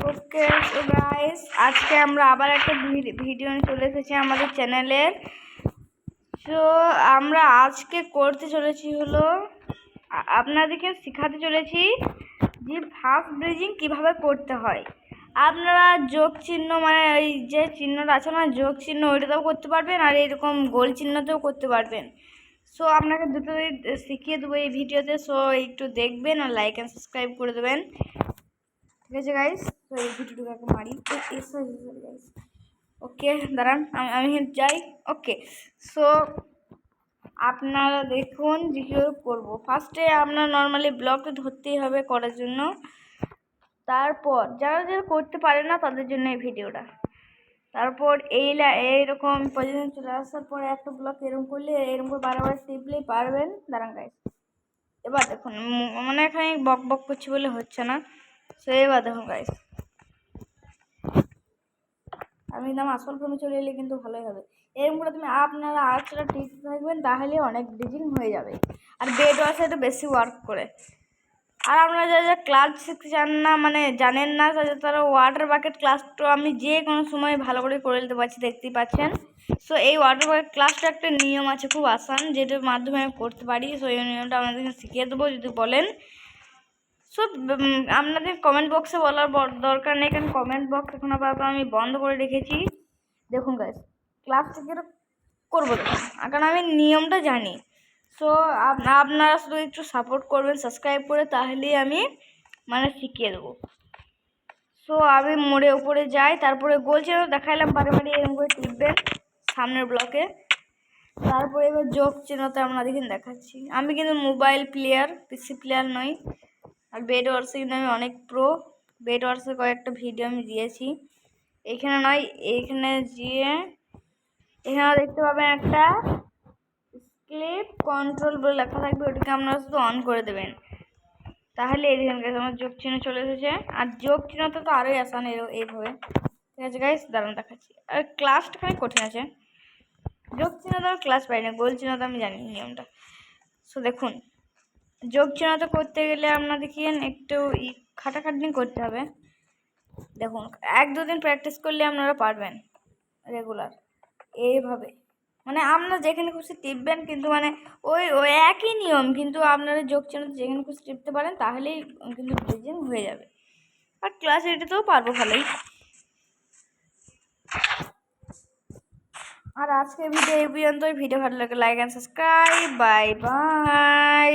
Okay so guys, আজকে আমরা আবার একটা ভিডিও নিয়ে চলে এসেছি আমাদের চ্যানেলের। সো আমরা আজকে করতে চলেছি হলো আপনাদেরকে শেখাতে চলেছি যে ফাস্ট ব্রিজিং কিভাবে করতে হয়। আপনারা যোগ চিহ্ন মানে এই যে চিহ্নটা আছে না, যোগ চিহ্ন, ওইটাতেও করতে পারবেন আর এরকম গোল চিহ্নতেও করতে পারবেন। সো আপনাকে দুটোই শিখিয়ে দেবো এই ভিডিওতে। সো একটু দেখবেন আর লাইক অ্যান্ড সাবস্ক্রাইব করে দেবেন, ঠিক আছে গাইস? তো এই ভিডিওটাকে মারি গাইস। ওকে দাঁড়ান, আমি যাই। ওকে সো আপনারা দেখুন যে কীভাবে করবো। ফার্স্টে আপনার নর্মালি ব্লকটা ধরতেই হবে করার জন্য। তারপর যারা যারা করতে পারে না তাদের জন্য এই ভিডিওটা। তারপর এইরকম পজিশন চলে আসার পরে একটা ব্লক এরকম করলে এরকম করে বারবার টিপলেই পারবেন। দাঁড়ান গাইস, এবার দেখুন মানে এখানে বক বক করছি বলে হচ্ছে না। সো এবার দেখুন গাইস, আমি একদম আসল ফোনে চলে এলে কিন্তু ভালোই হবে। এরকম করে তুমি আপনারা আর্টসটা টিপতে থাকবেন, তাহলে অনেক ব্রিজিং হয়ে যাবে। আর বেড ওয়াশে এটা বেশি ওয়ার্ক করে। আর আপনারা যারা ক্লাস শিখতে চান না, মানে জানেন না, তারা ওয়াটার বাকেট ক্লাসটা আমি যে কোনো সময় ভালো করে নিতে পারছি, দেখতেই পাচ্ছেন। সো এই ওয়াটার বাকেট ক্লাসটা একটা নিয়ম আছে, খুব আসান, যেটার মাধ্যমে আমি করতে পারি। সো এই নিয়মটা আপনাদেরকে শিখিয়ে দেবো যদি বলেন। সো আপনাদের কমেন্ট বক্সে বলার দরকার নেই, কারণ কমেন্ট বক্স এখন আপাতত আমি বন্ধ করে রেখেছি। দেখুন গাইস, ক্লাস থেকে করবো দেখুন, কারণ আমি নিয়মটা জানি। সো আপনারা শুধু একটু সাপোর্ট করবেন সাবস্ক্রাইব করে, তাহলেই আমি মানে শিখিয়ে দেবো। সো আমি মোড়ে উপরে যাই, তারপরে গোল চিহ্ন দেখাইলাম, বারে বারে এরকম করে টিপবেন সামনের ব্লকে। তারপরে এবার যোগ চিহ্নতে আপনাদেরকে দেখাচ্ছি। আমি কিন্তু মোবাইল প্লেয়ার, পিসি প্লেয়ার নই। আর বেড ওয়ার্সে কিন্তু আমি অনেক প্রো। বেড ওয়ার্সে কয়েকটা ভিডিও আমি দিয়েছি। এইখানে নয়, এইখানে গিয়ে এখানে দেখতে পাবেন একটা ক্লিপ কন্ট্রোল বলে লেখা থাকবে, ওটাকে আপনারা শুধু অন করে দেবেন, তাহলে এইখানকার আমার যোগ চিহ্ন চলে এসেছে। আর যোগ চিহ্নটা তো আরোই আসান এইভাবে, ঠিক আছে গাইস? দাঁড়ান দেখাচ্ছি। আর ক্লাসটা খানিক কঠিন আছে। যোগ চিহ্ন তো আমি ক্লাস পাই না, গোল চিহ্ন তো আমি জানি নিয়মটা। সো দেখুন, যোগ চিহ্নটা করতে গেলে আপনাদেরকে একটু খাটাখাটনি করতে হবে। দেখুন 1-2 দিন প্র্যাকটিস করলে আপনারা পারবেন রেগুলার এইভাবে। মানে আপনারা যেখানে খুশি টিপবেন, কিন্তু মানে ওই একই নিয়ম, কিন্তু আপনারা যোগ চিহ্ন যেখানে খুশি টিপতে পারেন, তাহলেই কিন্তু ব্রিজিং হয়ে যাবে। আর ক্লাস এটাতেও পারবো ভালোই। আর আজকের ভিডিও এই পর্যন্তই। ভিডিও ভালো লাগে like and subscribe. Bye bye.